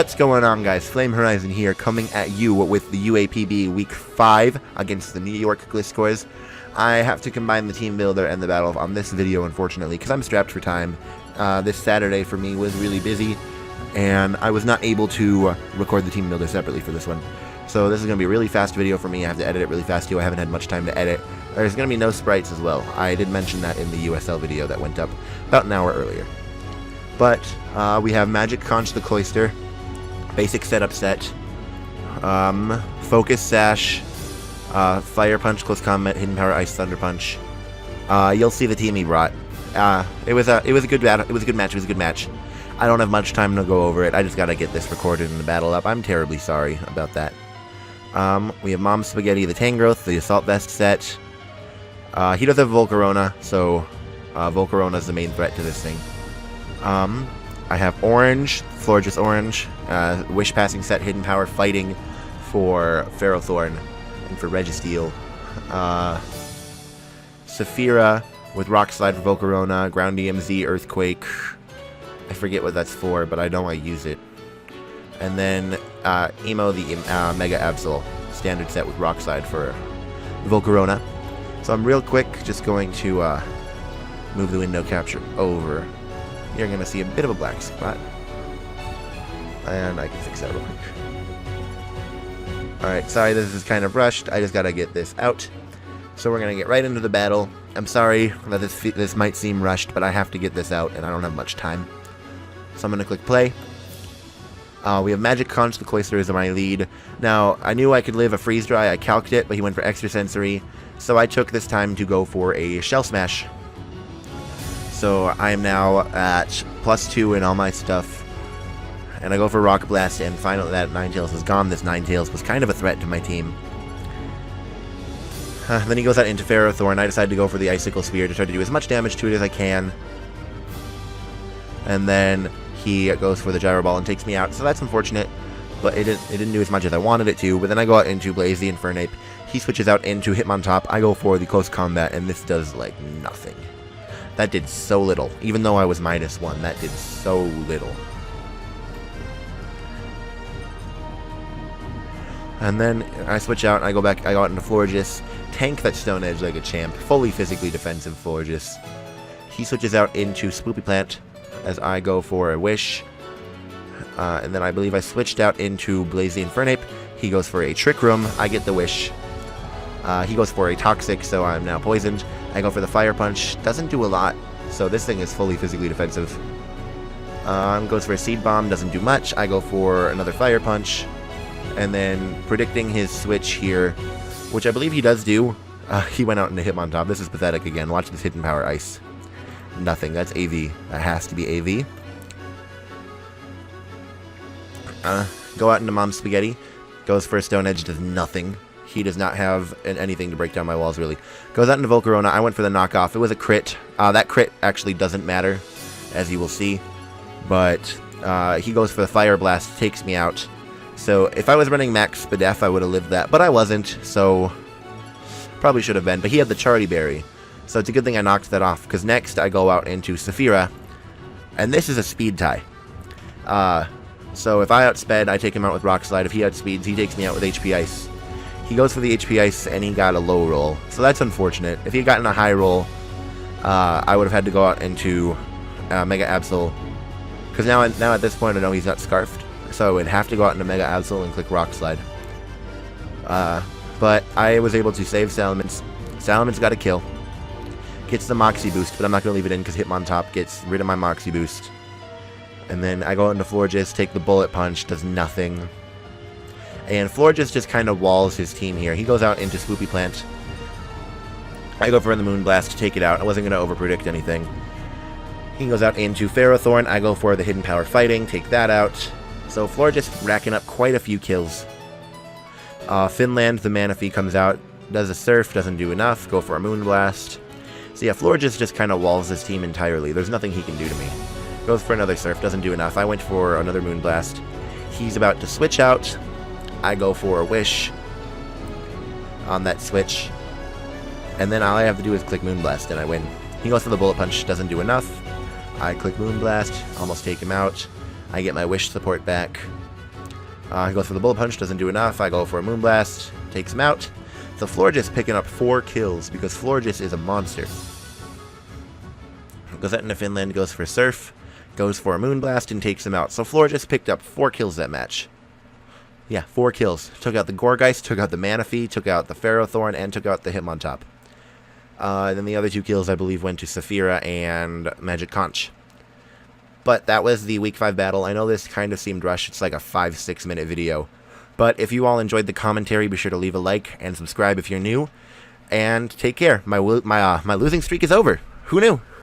What's going on, guys? FlameHorizon here, coming at you with the UAPB Week 5 against the New York Gliscors. I have to combine the team builder and the battle on this video, unfortunately, because I'm strapped for time. This Saturday for me was really busy, and I was not able to record the team builder separately for this one. So this is going to be a really fast video for me. I have to edit it really fast, too. I haven't had much time to edit. There's going to be no sprites as well. I did mention that in the USL video that went up about an hour earlier. But we have Magic Conch the Cloister, basic setup set, Focus Sash, Fire Punch, Close Combat, Hidden Power, Ice Thunder Punch. You'll see the team he brought. It was a good battle. It was a good match. I don't have much time to go over it. I just gotta get this recorded and the battle up. I'm terribly sorry about that. We have Mom Spaghetti, the Tangrowth, the Assault Vest set. He does have Volcarona, so Volcarona is the main threat to this thing. I have Orange, Florges Orange, Wish Passing set, Hidden Power, fighting for Ferrothorn and for Registeel. Saphira with Rock Slide for Volcarona, Ground EMZ, Earthquake. I forget what that's for, but I know I use it. And then Emo, the Mega Absol, standard set with Rock Slide for Volcarona. So I'm real quick just going to move the window capture over. You're going to see a bit of a black spot. And I can fix that real quick. Alright, sorry this is kind of rushed. I just got to get this out. So we're going to get right into the battle. I'm sorry that this might seem rushed, but I have to get this out and I don't have much time. So I'm going to click play. We have Magic Conch the Cloister as my lead. Now, I knew I could live a Freeze Dry. I calced it, but he went for Extrasensory. So I took this time to go for a Shell Smash. So I am now at +2 in all my stuff. And I go for Rock Blast, and finally that Ninetales is gone. This Ninetales was kind of a threat to my team. Then he goes out into Ferrothorn. I decided to go for the Icicle Spear to try to do as much damage to it as I can. And then he goes for the Gyro Ball and takes me out. So that's unfortunate, but it didn't do as much as I wanted it to. But then I go out into Blaze the Infernape. He switches out into Hitmontop. I go for the Close Combat, and this does, like, nothing. That did so little. Even though I was -1, that did so little. And then I switch out, and I go out into Florges. Tank that Stone Edge like a champ. Fully physically defensive Florges. He switches out into Spoopy Plant as I go for a Wish. And then I believe I switched out into Blaze the Infernape. He goes for a Trick Room. I get the Wish. He goes for a Toxic, so I'm now poisoned. I go for the Fire Punch. Doesn't do a lot, so this thing is fully physically defensive. Goes for a Seed Bomb. Doesn't do much. I go for another Fire Punch. And then predicting his switch here, which I believe he does do, he went out into Hitmontop. This is pathetic again. Watch this Hidden Power Ice. Nothing. That's AV. That has to be AV. Go out into Mom Spaghetti. Goes for a Stone Edge. Does nothing. He does not have anything to break down my walls, really. Goes out into Volcarona. I went for the knockoff. It was a crit. That crit actually doesn't matter, as you will see. But he goes for the Fire Blast. Takes me out. So if I was running Max Spadef, I would have lived that. But I wasn't, so probably should have been. But he had the Charity Berry. So it's a good thing I knocked that off, because next I go out into Saphira. And this is a speed tie. So if I outsped, I take him out with Rock Slide. If he outspeeds, he takes me out with HP Ice. He goes for the HP Ice, and he got a low roll. So that's unfortunate. If he had gotten a high roll, I would have had to go out into Mega Absol. Because now at this point, I know he's not Scarfed. So I would have to go out into Mega Absol and click Rock Slide. But I was able to save Salamence. Salamence got a kill. Gets the Moxie Boost, but I'm not going to leave it in because Hitmontop gets rid of my Moxie Boost. And then I go out into Florges, take the Bullet Punch, does nothing. And Florges just kind of walls his team here. He goes out into Swoopy Plant. I go for the Moonblast to take it out. I wasn't going to overpredict anything. He goes out into Ferrothorn. I go for the Hidden Power Fighting, take that out. So Florges racking up quite a few kills. Finland, the Manaphy, comes out. Does a Surf, doesn't do enough. Go for a Moonblast. So yeah, Florges just kind of walls his team entirely. There's nothing he can do to me. Goes for another Surf, doesn't do enough. I went for another Moonblast. He's about to switch out. I go for a Wish on that switch. And then all I have to do is click Moonblast and I win. He goes for the Bullet Punch, doesn't do enough. I click Moonblast, almost take him out. I get my Wish support back. He goes for the Bullet Punch, doesn't do enough. I go for a Moonblast, takes him out. So Florges picking up 4 kills because Florges is a monster. Goes out into Finland, goes for Surf, goes for a Moonblast, and takes him out. So Florges picked up 4 kills that match. Yeah, 4 kills. Took out the Gourgeist, took out the Manaphy, took out the Ferrothorn, and took out the Hitmontop. Then the other 2 kills, I believe, went to Saphira and Magic Conch. But that was the Week 5 battle. I know this kind of seemed rushed. It's like a 5-6 minute video. But if you all enjoyed the commentary, be sure to leave a like and subscribe if you're new. And take care. My losing streak is over. Who knew?